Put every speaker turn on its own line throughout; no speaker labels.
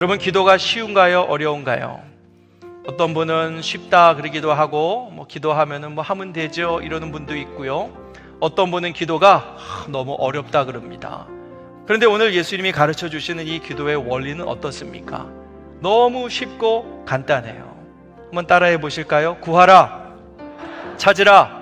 여러분, 기도가 쉬운가요? 어려운가요? 어떤 분은 쉽다 그러기도 하고 기도하면은 하면 되죠 이러는 분도 있고요. 어떤 분은 기도가 너무 어렵다 그럽니다. 그런데 오늘 예수님이 가르쳐 주시는 이 기도의 원리는 어떻습니까? 너무 쉽고 간단해요. 한번 따라해 보실까요? 구하라, 찾으라,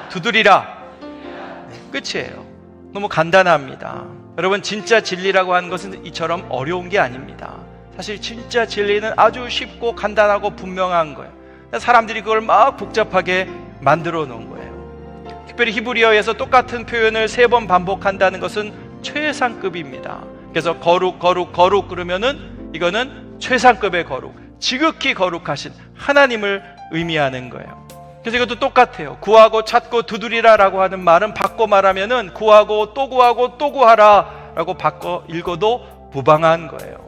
두드리라. 네, 끝이에요. 너무 간단합니다. 여러분, 진짜 진리라고 하는 것은 이처럼 어려운 게 아닙니다. 사실 진짜 진리는 아주 쉽고 간단하고 분명한 거예요. 사람들이 그걸 막 복잡하게 만들어 놓은 거예요. 특별히 히브리어에서 똑같은 표현을 3번 반복한다는 것은 최상급입니다. 그래서 거룩 그러면은 이거는 최상급의 거룩, 지극히 거룩하신 하나님을 의미하는 거예요. 그래서 이것도 똑같아요. 구하고 찾고 두드리라 라고 하는 말은 바꿔 말하면은 구하고 또 구하라 라고 바꿔 읽어도 무방한 거예요.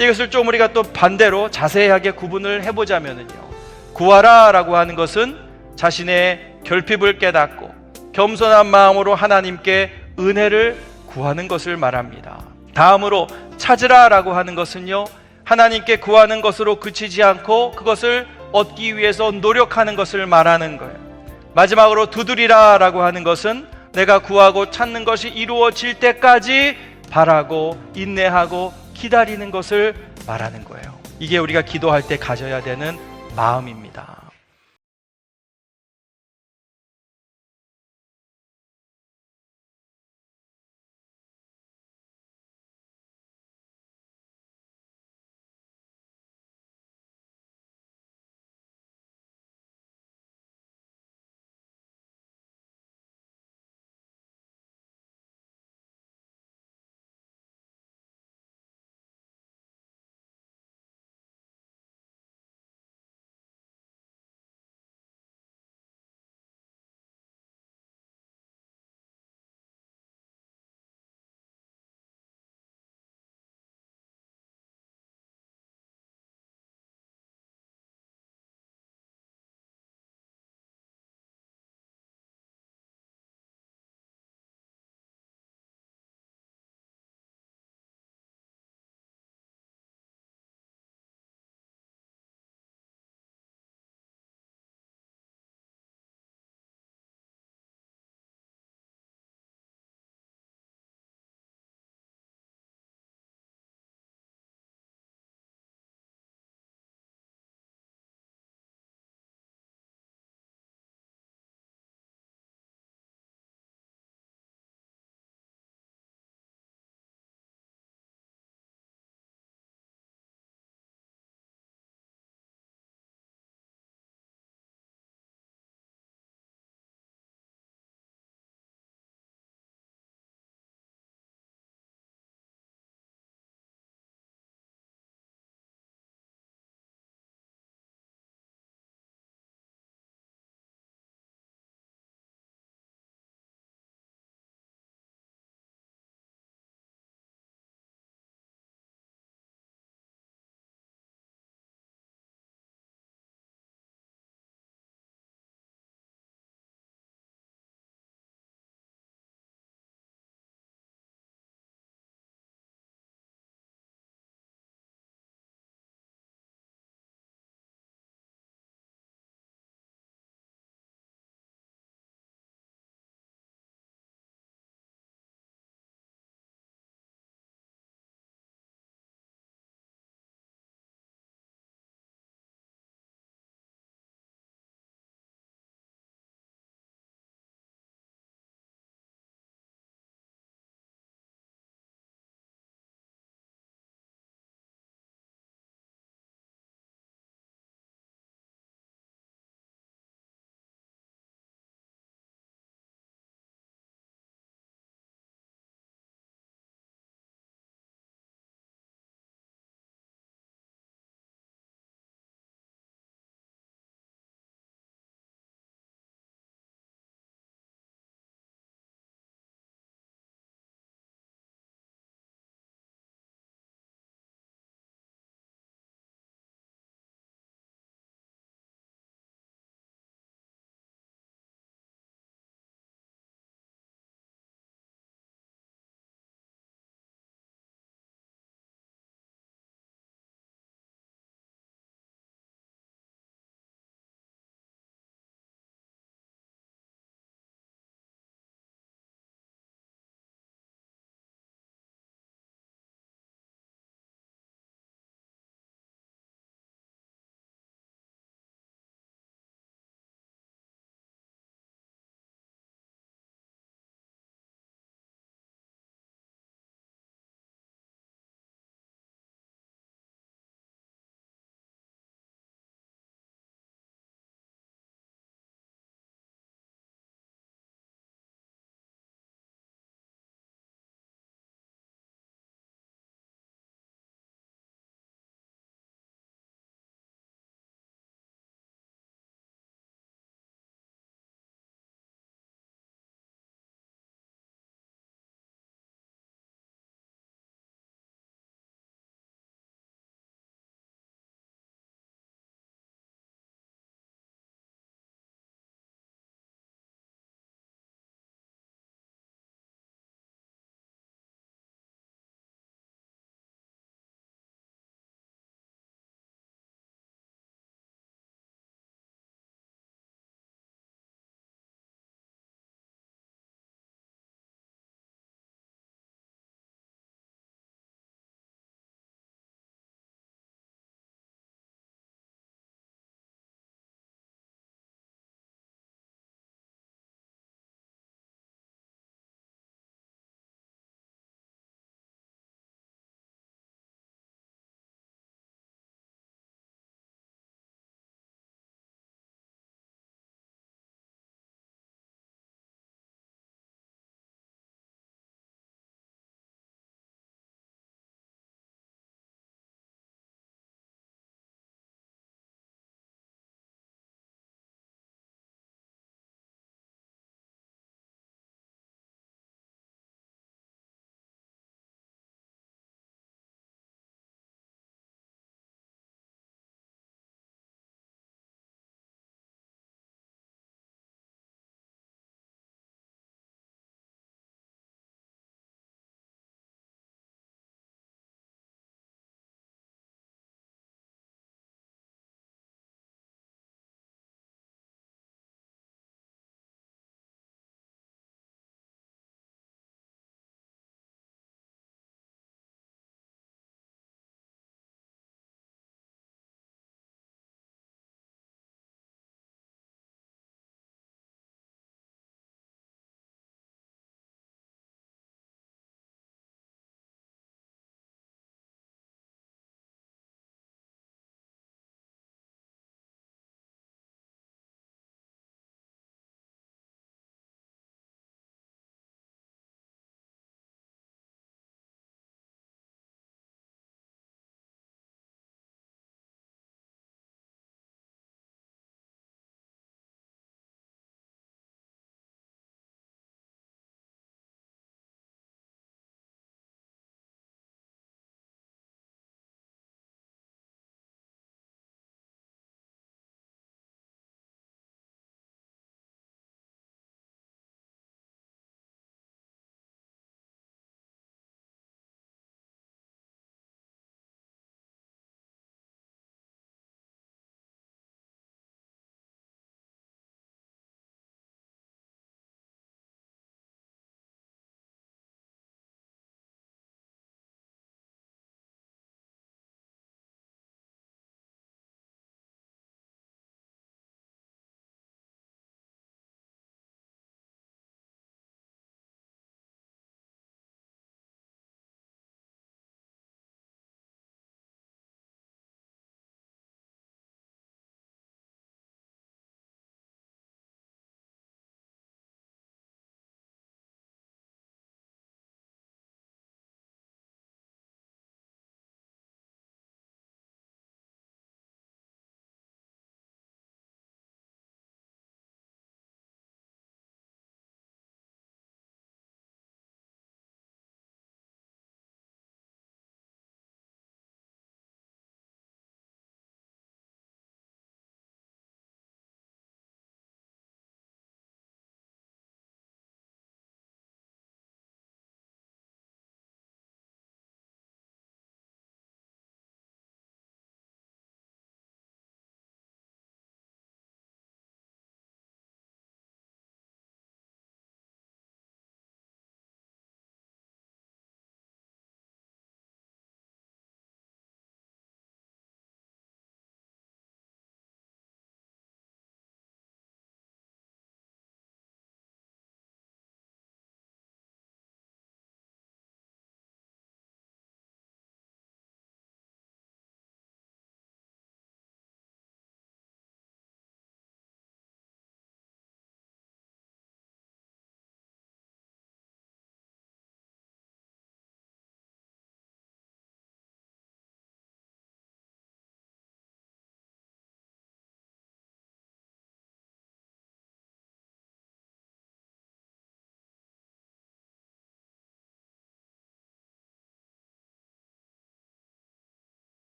이것을 좀 우리가 또 반대로 자세하게 구분을 해보자면은요, 구하라 라고 하는 것은 자신의 결핍을 깨닫고 겸손한 마음으로 하나님께 은혜를 구하는 것을 말합니다. 다음으로 찾으라 라고 하는 것은요, 하나님께 구하는 것으로 그치지 않고 그것을 얻기 위해서 노력하는 것을 말하는 거예요. 마지막으로 두드리라 라고 하는 것은 내가 구하고 찾는 것이 이루어질 때까지 바라고 인내하고 기다리는 것을 말하는 거예요. 이게 우리가 기도할 때 가져야 되는 마음입니다.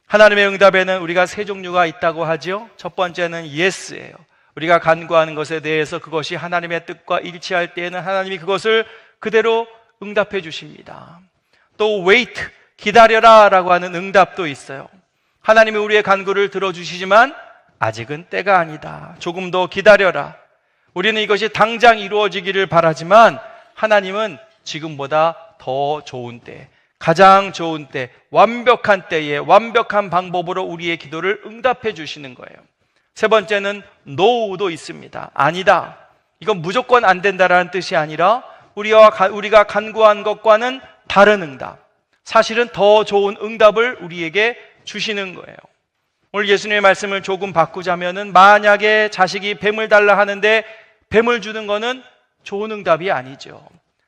하나님의 응답에는 우리가 세 종류가 있다고 하죠. 첫 번째는 yes예요. 우리가 간구하는 것에 대해서 그것이 하나님의 뜻과 일치할 때에는 하나님이 그것을 그대로 응답해 주십니다. 또 wait, 기다려라 라고 하는 응답도 있어요. 하나님이 우리의 간구를 들어주시지만 아직은 때가 아니다. 조금 더 기다려라. 우리는 이것이 당장 이루어지기를 바라지만 하나님은 지금보다 더 좋은 때, 가장 좋은 때, 완벽한 때에 완벽한 방법으로 우리의 기도를 응답해 주시는 거예요. 세 번째는 no도 있습니다. 아니다. 이건 무조건 안 된다라는 뜻이 아니라 우리가 간구한 것과는 다른 응답, 사실은 더 좋은 응답을 우리에게 주시는 거예요. 오늘 예수님의 말씀을 조금 바꾸자면은 만약에 자식이 뱀을 달라 하는데 뱀을 주는 거는 좋은 응답이 아니죠.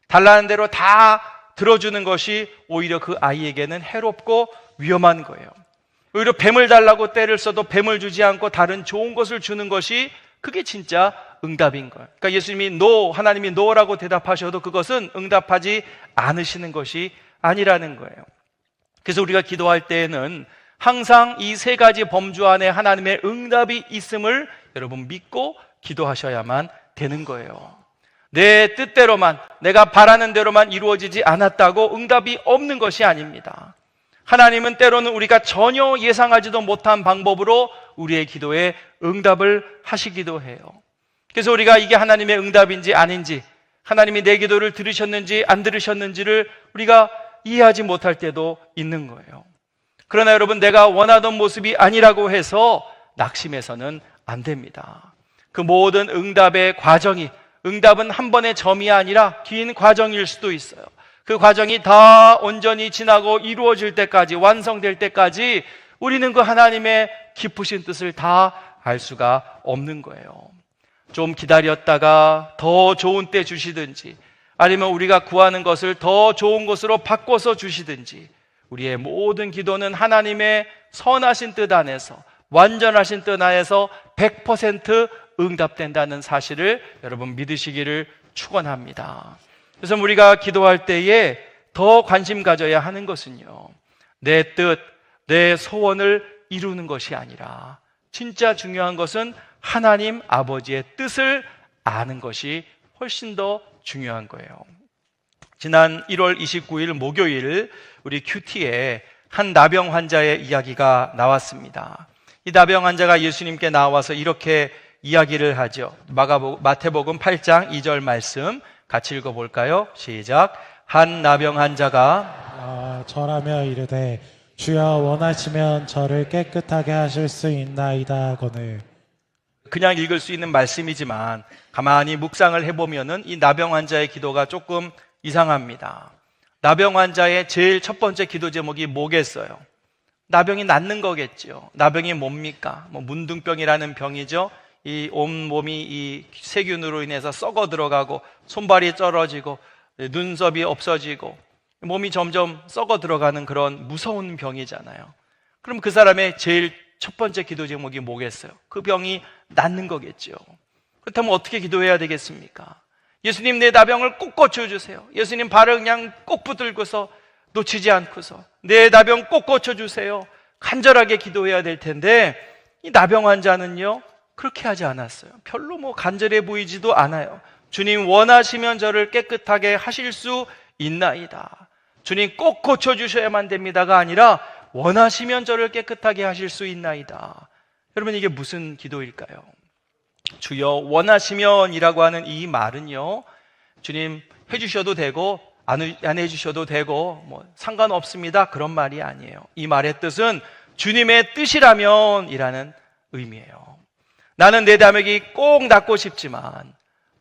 달라는 대로 다 들어주는 것이 오히려 그 아이에게는 해롭고 위험한 거예요. 오히려 뱀을 달라고 때를 써도 뱀을 주지 않고 다른 좋은 것을 주는 것이 그게 진짜 응답인 거예요. 그러니까 예수님이 no, 하나님이 no라고 대답하셔도 그것은 응답하지 않으시는 것이 아니라는 거예요. 그래서 우리가 기도할 때에는 항상 이 세 가지 범주 안에 하나님의 응답이 있음을 여러분 믿고 기도하셔야만 되는 거예요. 내 뜻대로만, 내가 바라는 대로만 이루어지지 않았다고 응답이 없는 것이 아닙니다. 하나님은 때로는 우리가 전혀 예상하지도 못한 방법으로 우리의 기도에 응답을 하시기도 해요. 그래서 우리가 이게 하나님의 응답인지 아닌지, 하나님이 내 기도를 들으셨는지 안 들으셨는지를 우리가 이해하지 못할 때도 있는 거예요. 그러나 여러분, 내가 원하던 모습이 아니라고 해서 낙심해서는 안 됩니다. 그 모든 응답의 과정이, 응답은 한 번의 점이 아니라 긴 과정일 수도 있어요. 그 과정이 다 온전히 지나고 이루어질 때까지, 완성될 때까지 우리는 그 하나님의 깊으신 뜻을 다 알 수가 없는 거예요. 좀 기다렸다가 더 좋은 때 주시든지, 아니면 우리가 구하는 것을 더 좋은 것으로 바꿔서 주시든지, 우리의 모든 기도는 하나님의 선하신 뜻 안에서, 완전하신 뜻 안에서 100% 응답된다는 사실을 여러분 믿으시기를 축원합니다. 그래서 우리가 기도할 때에 더 관심 가져야 하는 것은요, 내 뜻, 내 소원을 이루는 것이 아니라 진짜 중요한 것은 하나님 아버지의 뜻을 아는 것이 훨씬 더 중요한 거예요. 지난 1월 29일 목요일 우리 큐티에 한 나병 환자의 이야기가 나왔습니다. 이 나병 환자가 예수님께 나와서 이렇게 이야기를 하죠. 마태복음 8장 2절 말씀 같이 읽어볼까요? 시작. 한 나병 환자가
절하며 이르되 주여 원하시면 저를 깨끗하게 하실 수 있나이다 하거늘.
그냥 읽을 수 있는 말씀이지만 가만히 묵상을 해보면은 이 나병 환자의 기도가 조금 이상합니다. 나병 환자의 제일 첫 번째 기도 제목이 뭐겠어요? 나병이 낫는 거겠죠. 나병이 뭡니까? 문둥병이라는 병이죠. 이 온몸이 이 세균으로 인해서 썩어 들어가고 손발이 쩔어지고 눈썹이 없어지고 몸이 점점 썩어 들어가는 그런 무서운 병이잖아요. 그럼 그 사람의 제일 첫 번째 기도 제목이 뭐겠어요? 그 병이 낫는 거겠죠. 그렇다면 어떻게 기도해야 되겠습니까? 예수님, 내 나병을 꼭 고쳐주세요. 예수님 발을 그냥 꼭 붙들고서 놓치지 않고서 내 나병 꼭 고쳐주세요. 간절하게 기도해야 될 텐데 이 나병 환자는요 그렇게 하지 않았어요. 별로 간절해 보이지도 않아요. 주님 원하시면 저를 깨끗하게 하실 수 있나이다. 주님 꼭 고쳐주셔야만 됩니다가 아니라 원하시면 저를 깨끗하게 하실 수 있나이다. 여러분, 이게 무슨 기도일까요? 주여 원하시면 이라고 하는 이 말은요, 주님 해주셔도 되고 안 해주셔도 되고 상관없습니다 그런 말이 아니에요. 이 말의 뜻은 주님의 뜻이라면 이라는 의미예요. 나는 내 나병이 꼭 낫고 싶지만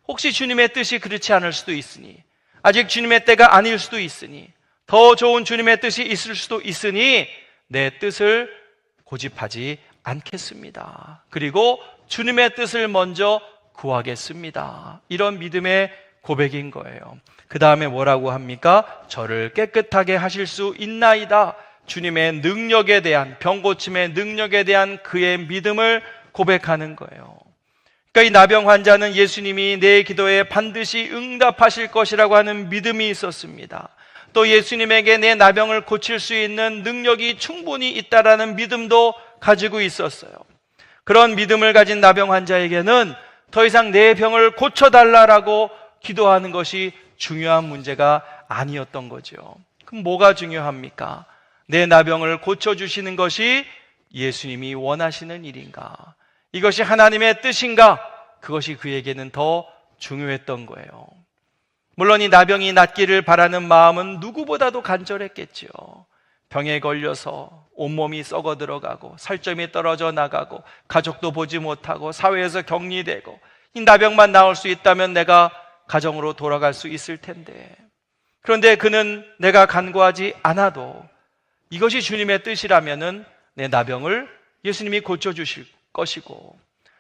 혹시 주님의 뜻이 그렇지 않을 수도 있으니, 아직 주님의 때가 아닐 수도 있으니, 더 좋은 주님의 뜻이 있을 수도 있으니 내 뜻을 고집하지 않겠습니다. 그리고 주님의 뜻을 먼저 구하겠습니다. 이런 믿음의 고백인 거예요. 그 다음에 뭐라고 합니까? 저를 깨끗하게 하실 수 있나이다. 주님의 능력에 대한, 병 고침의 능력에 대한 그의 믿음을 고백하는 거예요. 그러니까 이 나병 환자는 예수님이 내 기도에 반드시 응답하실 것이라고 하는 믿음이 있었습니다. 또 예수님에게 내 나병을 고칠 수 있는 능력이 충분히 있다라는 믿음도 가지고 있었어요. 그런 믿음을 가진 나병 환자에게는 더 이상 내 병을 고쳐달라고 기도하는 것이 중요한 문제가 아니었던 거죠. 그럼 뭐가 중요합니까? 내 나병을 고쳐주시는 것이 예수님이 원하시는 일인가? 이것이 하나님의 뜻인가? 그것이 그에게는 더 중요했던 거예요. 물론 이 나병이 낫기를 바라는 마음은 누구보다도 간절했겠죠. 병에 걸려서 온몸이 썩어 들어가고 살점이 떨어져 나가고 가족도 보지 못하고 사회에서 격리되고 이 나병만 나을 수 있다면 내가 가정으로 돌아갈 수 있을 텐데, 그런데 그는 내가 간구하지 않아도 이것이 주님의 뜻이라면은 내 나병을 예수님이 고쳐주실 것이고,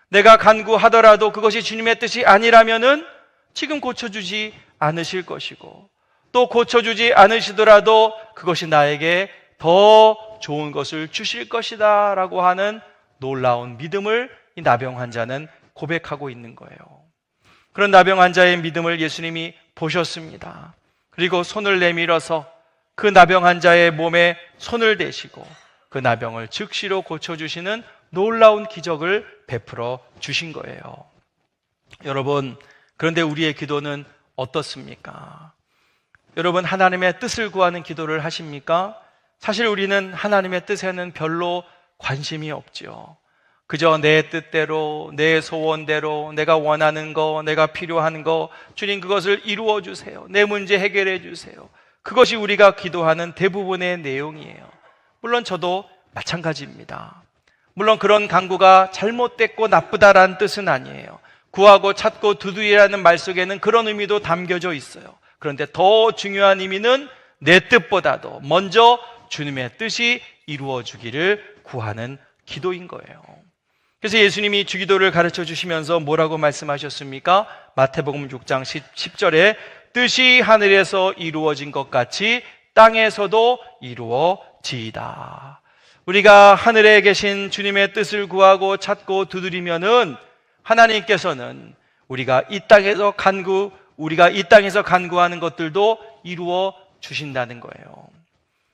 내가 간구하더라도 그것이 주님의 뜻이 아니라면은 지금 고쳐주지 않으실 것이고, 또 고쳐주지 않으시더라도 그것이 나에게 더 좋은 것을 주실 것이다 라고 하는 놀라운 믿음을 이 나병 환자는 고백하고 있는 거예요. 그런 나병 환자의 믿음을 예수님이 보셨습니다. 그리고 손을 내밀어서 그 나병 환자의 몸에 손을 대시고 그 나병을 즉시로 고쳐주시는 놀라운 기적을 베풀어 주신 거예요. 여러분, 그런데 우리의 기도는 어떻습니까? 여러분, 하나님의 뜻을 구하는 기도를 하십니까? 사실 우리는 하나님의 뜻에는 별로 관심이 없지요. 그저 내 뜻대로, 내 소원대로, 내가 원하는 거, 내가 필요한 거, 주님 그것을 이루어 주세요. 내 문제 해결해 주세요. 그것이 우리가 기도하는 대부분의 내용이에요. 물론 저도 마찬가지입니다. 물론 그런 간구가 잘못됐고 나쁘다라는 뜻은 아니에요. 구하고 찾고 두드리라는 말 속에는 그런 의미도 담겨져 있어요. 그런데 더 중요한 의미는 내 뜻보다도 먼저 주님의 뜻이 이루어지기를 구하는 기도인 거예요. 그래서 예수님이 주기도를 가르쳐 주시면서 뭐라고 말씀하셨습니까? 마태복음 6장 10절에 뜻이 하늘에서 이루어진 것 같이 땅에서도 이루어지이다. 우리가 하늘에 계신 주님의 뜻을 구하고 찾고 두드리면은 하나님께서는 우리가 이 땅에서 간구하는 것들도 이루어 주신다는 거예요.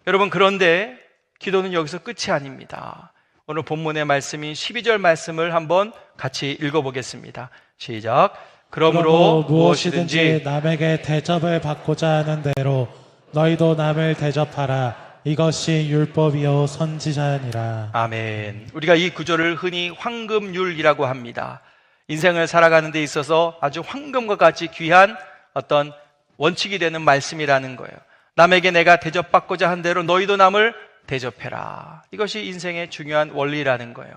여러분, 그런데 기도는 여기서 끝이 아닙니다. 오늘 본문의 말씀인 12절 말씀을 한번 같이 읽어보겠습니다. 시작. 그러므로 무엇이든지
남에게 대접을 받고자 하는 대로 너희도 남을 대접하라. 이것이 율법이요 선지자니라.
아멘. 우리가 이 구절을 흔히 황금률이라고 합니다. 인생을 살아가는 데 있어서 아주 황금과 같이 귀한 어떤 원칙이 되는 말씀이라는 거예요. 남에게 내가 대접받고자 한 대로 너희도 남을 대접해라. 이것이 인생의 중요한 원리라는 거예요.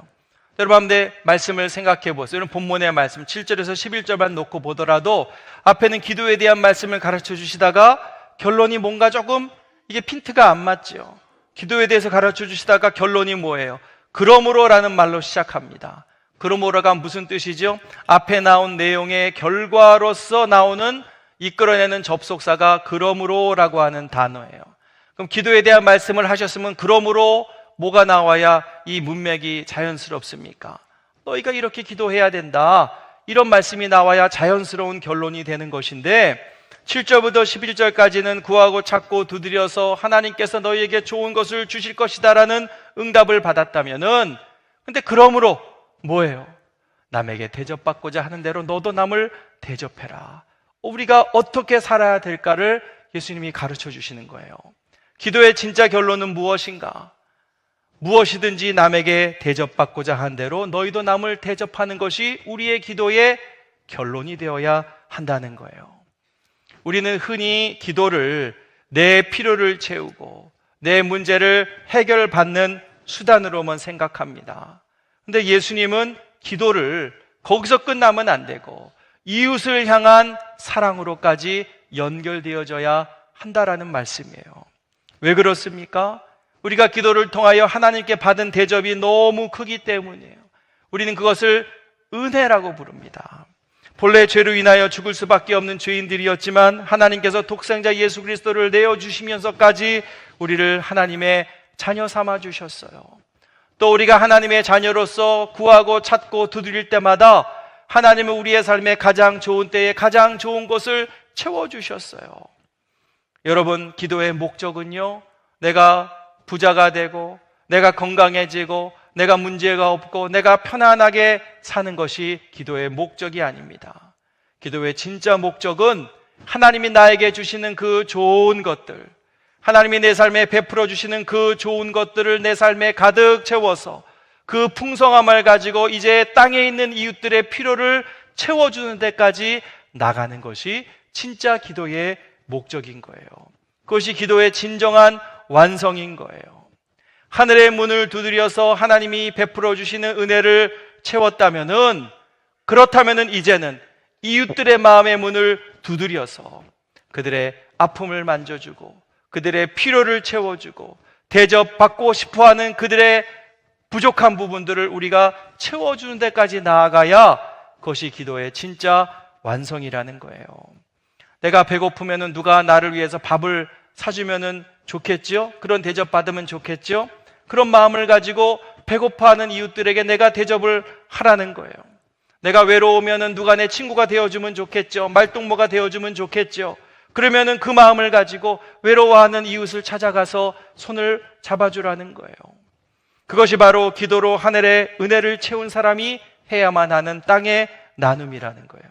여러분, 내 말씀을 생각해 보세요. 여러분, 본문의 말씀 7절에서 11절만 놓고 보더라도 앞에는 기도에 대한 말씀을 가르쳐 주시다가 결론이 뭔가 조금 이게 핀트가 안 맞죠. 기도에 대해서 가르쳐 주시다가 결론이 뭐예요? 그러므로라는 말로 시작합니다. 그러므로가 무슨 뜻이죠? 앞에 나온 내용의 결과로서 나오는 이끌어내는 접속사가 그러므로라고 하는 단어예요. 그럼 기도에 대한 말씀을 하셨으면 그러므로 뭐가 나와야 이 문맥이 자연스럽습니까? 너희가 이렇게 기도해야 된다. 이런 말씀이 나와야 자연스러운 결론이 되는 것인데 7절부터 11절까지는 구하고 찾고 두드려서 하나님께서 너희에게 좋은 것을 주실 것이다라는 응답을 받았다면은, 근데 그러므로 뭐예요? 남에게 대접받고자 하는 대로 너도 남을 대접해라. 우리가 어떻게 살아야 될까를 예수님이 가르쳐 주시는 거예요. 기도의 진짜 결론은 무엇인가? 무엇이든지 남에게 대접받고자 한 대로 너희도 남을 대접하는 것이 우리의 기도의 결론이 되어야 한다는 거예요. 우리는 흔히 기도를 내 필요를 채우고 내 문제를 해결받는 수단으로만 생각합니다. 근데 예수님은 기도를 거기서 끝나면 안 되고 이웃을 향한 사랑으로까지 연결되어져야 한다라는 말씀이에요. 왜 그렇습니까? 우리가 기도를 통하여 하나님께 받은 대접이 너무 크기 때문이에요. 우리는 그것을 은혜라고 부릅니다. 본래 죄로 인하여 죽을 수밖에 없는 죄인들이었지만 하나님께서 독생자 예수 그리스도를 내어주시면서까지 우리를 하나님의 자녀 삼아 주셨어요. 또 우리가 하나님의 자녀로서 구하고 찾고 두드릴 때마다 하나님은 우리의 삶에 가장 좋은 때에 가장 좋은 것을 채워주셨어요. 여러분, 기도의 목적은요, 내가 부자가 되고 내가 건강해지고 내가 문제가 없고 내가 편안하게 사는 것이 기도의 목적이 아닙니다. 기도의 진짜 목적은 하나님이 나에게 주시는 그 좋은 것들, 하나님이 내 삶에 베풀어 주시는 그 좋은 것들을 내 삶에 가득 채워서 그 풍성함을 가지고 이제 땅에 있는 이웃들의 필요를 채워주는 데까지 나가는 것이 진짜 기도의 목적인 거예요. 그것이 기도의 진정한 완성인 거예요. 하늘의 문을 두드려서 하나님이 베풀어 주시는 은혜를 채웠다면은, 그렇다면은 이제는 이웃들의 마음의 문을 두드려서 그들의 아픔을 만져주고 그들의 필요를 채워주고 대접받고 싶어하는 그들의 부족한 부분들을 우리가 채워주는 데까지 나아가야 그것이 기도의 진짜 완성이라는 거예요. 내가 배고프면은 누가 나를 위해서 밥을 사주면은 좋겠죠? 그런 대접받으면 좋겠죠? 그런 마음을 가지고 배고파하는 이웃들에게 내가 대접을 하라는 거예요. 내가 외로우면은 누가 내 친구가 되어주면 좋겠죠? 말동무가 되어주면 좋겠죠? 그러면은 그 마음을 가지고 외로워하는 이웃을 찾아가서 손을 잡아주라는 거예요. 그것이 바로 기도로 하늘의 은혜를 채운 사람이 해야만 하는 땅의 나눔이라는 거예요.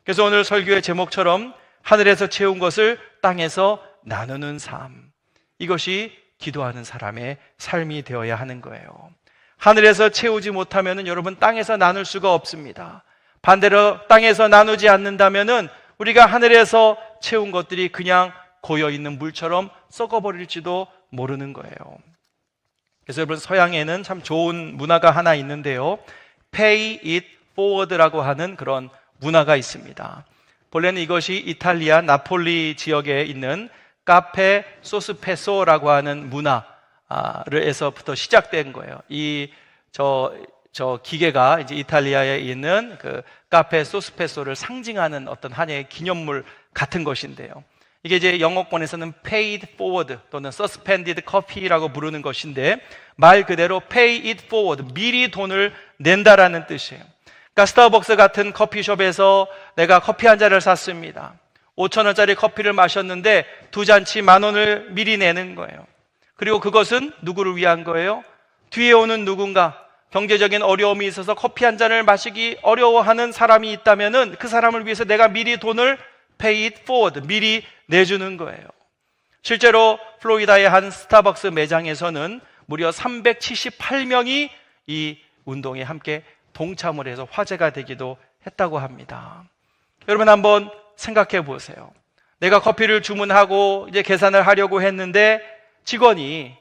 그래서 오늘 설교의 제목처럼 하늘에서 채운 것을 땅에서 나누는 삶, 이것이 기도하는 사람의 삶이 되어야 하는 거예요. 하늘에서 채우지 못하면 여러분 땅에서 나눌 수가 없습니다. 반대로 땅에서 나누지 않는다면 우리가 하늘에서 채운 것들이 그냥 고여있는 물처럼 썩어버릴지도 모르는 거예요. 그래서 여러분, 서양에는 참 좋은 문화가 하나 있는데요, Pay it forward라고 하는 그런 문화가 있습니다. 본래는 이것이 이탈리아 나폴리 지역에 있는 카페 소스페소라고 하는 문화에서부터 시작된 거예요. 저 기계가 이제 이탈리아에 있는 그 카페 소스페소를 상징하는 어떤 하나의 기념물 같은 것인데요. 이게 이제 영어권에서는 paid forward 또는 suspended coffee라고 부르는 것인데, 말 그대로 pay it forward, 미리 돈을 낸다라는 뜻이에요. 그러니까 스타벅스 같은 커피숍에서 내가 커피 한 잔을 샀습니다. 5,000원짜리 커피를 마셨는데 두 잔치 10,000원을 미리 내는 거예요. 그리고 그것은 누구를 위한 거예요? 뒤에 오는 누군가, 경제적인 어려움이 있어서 커피 한 잔을 마시기 어려워하는 사람이 있다면은 그 사람을 위해서 내가 미리 돈을 pay it forward, 미리 내주는 거예요. 실제로 플로리다의 한 스타벅스 매장에서는 무려 378명이 이 운동에 함께 동참을 해서 화제가 되기도 했다고 합니다. 여러분, 한번 생각해 보세요. 내가 커피를 주문하고 이제 계산을 하려고 했는데 직원이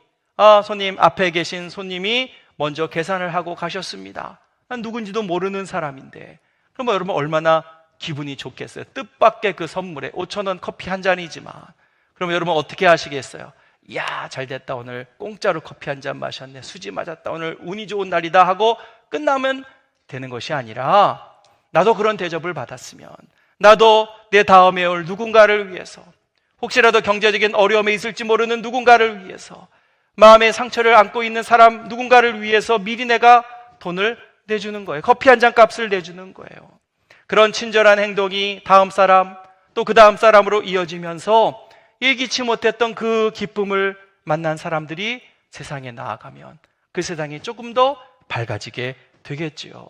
손님, 앞에 계신 손님이 먼저 계산을 하고 가셨습니다. 난 누군지도 모르는 사람인데, 그럼 여러분 얼마나 기분이 좋겠어요? 뜻밖의 그 선물에 5,000원 커피 한 잔이지만, 그럼 여러분 어떻게 하시겠어요? 이야, 잘 됐다, 오늘 공짜로 커피 한 잔 마셨네, 수지 맞았다, 오늘 운이 좋은 날이다 하고 끝나면 되는 것이 아니라, 나도 그런 대접을 받았으면, 나도 내 다음에 올 누군가를 위해서, 혹시라도 경제적인 어려움에 있을지 모르는 누군가를 위해서, 마음의 상처를 안고 있는 사람 누군가를 위해서 미리 내가 돈을 내주는 거예요. 커피 한 잔 값을 내주는 거예요. 그런 친절한 행동이 다음 사람, 또 그 다음 사람으로 이어지면서 예기치 못했던 그 기쁨을 만난 사람들이 세상에 나아가면 그 세상이 조금 더 밝아지게 되겠지요.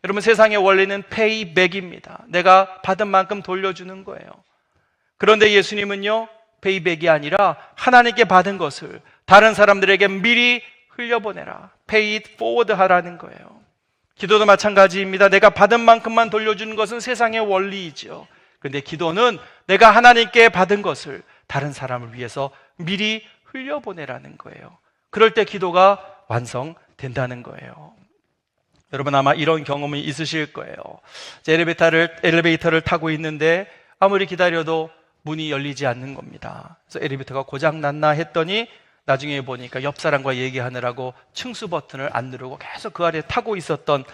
여러분, 세상의 원리는 페이백입니다. 내가 받은 만큼 돌려주는 거예요. 그런데 예수님은요, 페이백이 아니라 하나님께 받은 것을 다른 사람들에게 미리 흘려보내라, pay it forward 하라는 거예요. 기도도 마찬가지입니다. 내가 받은 만큼만 돌려주는 것은 세상의 원리이죠. 그런데 기도는 내가 하나님께 받은 것을 다른 사람을 위해서 미리 흘려보내라는 거예요. 그럴 때 기도가 완성된다는 거예요. 여러분, 아마 이런 경험이 있으실 거예요. 엘리베이터를 타고 있는데 아무리 기다려도 문이 열리지 않는 겁니다. 그래서 엘리베이터가 고장 났나 했더니 나중에 보니까 옆 사람과 얘기하느라고 층수 버튼을 안 누르고 계속 그 아래에 타고 있었던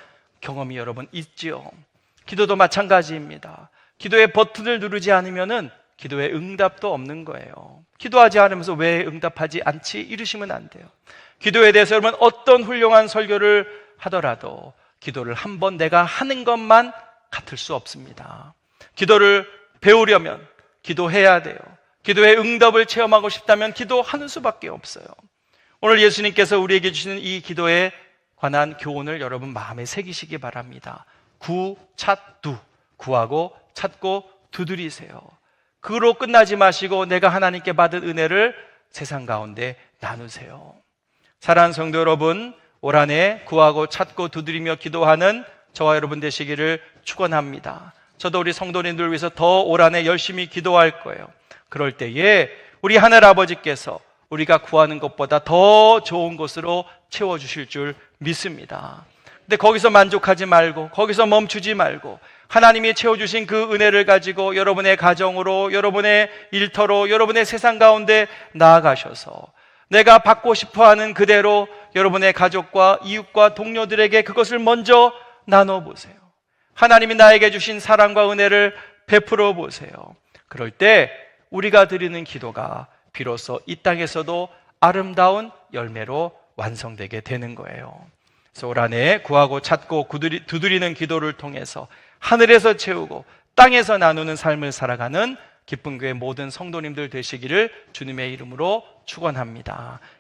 경험이 여러분 있지요. 기도도 마찬가지입니다. 기도의 버튼을 누르지 않으면은 기도의 응답도 없는 거예요. 기도하지 않으면서 왜 응답하지 않지? 이러시면 안 돼요. 기도에 대해서 여러분 어떤 훌륭한 설교를 하더라도 기도를 한번 내가 하는 것만 같을 수 없습니다. 기도를 배우려면 기도해야 돼요. 기도의 응답을 체험하고 싶다면 기도하는 수밖에 없어요. 오늘 예수님께서 우리에게 주시는 이 기도에 관한 교훈을 여러분 마음에 새기시기 바랍니다. 구, 찾, 두. 구하고 찾고 두드리세요. 그로 끝나지 마시고 내가 하나님께 받은 은혜를 세상 가운데 나누세요. 사랑하는 성도 여러분, 올 한 해 구하고 찾고 두드리며 기도하는 저와 여러분 되시기를 축원합니다. 저도 우리 성도님들 위해서 더 올 한 해 열심히 기도할 거예요. 그럴 때에 우리 하늘 아버지께서 우리가 구하는 것보다 더 좋은 것으로 채워주실 줄 믿습니다. 근데 거기서 만족하지 말고, 거기서 멈추지 말고, 하나님이 채워주신 그 은혜를 가지고 여러분의 가정으로, 여러분의 일터로, 여러분의 세상 가운데 나아가셔서 내가 받고 싶어하는 그대로 여러분의 가족과 이웃과 동료들에게 그것을 먼저 나눠보세요. 하나님이 나에게 주신 사랑과 은혜를 베풀어 보세요. 그럴 때 우리가 드리는 기도가 비로소 이 땅에서도 아름다운 열매로 완성되게 되는 거예요. 그래서 올 한 해 구하고 찾고 두드리는 기도를 통해서 하늘에서 채우고 땅에서 나누는 삶을 살아가는 기쁨교회 모든 성도님들 되시기를 주님의 이름으로 축원합니다.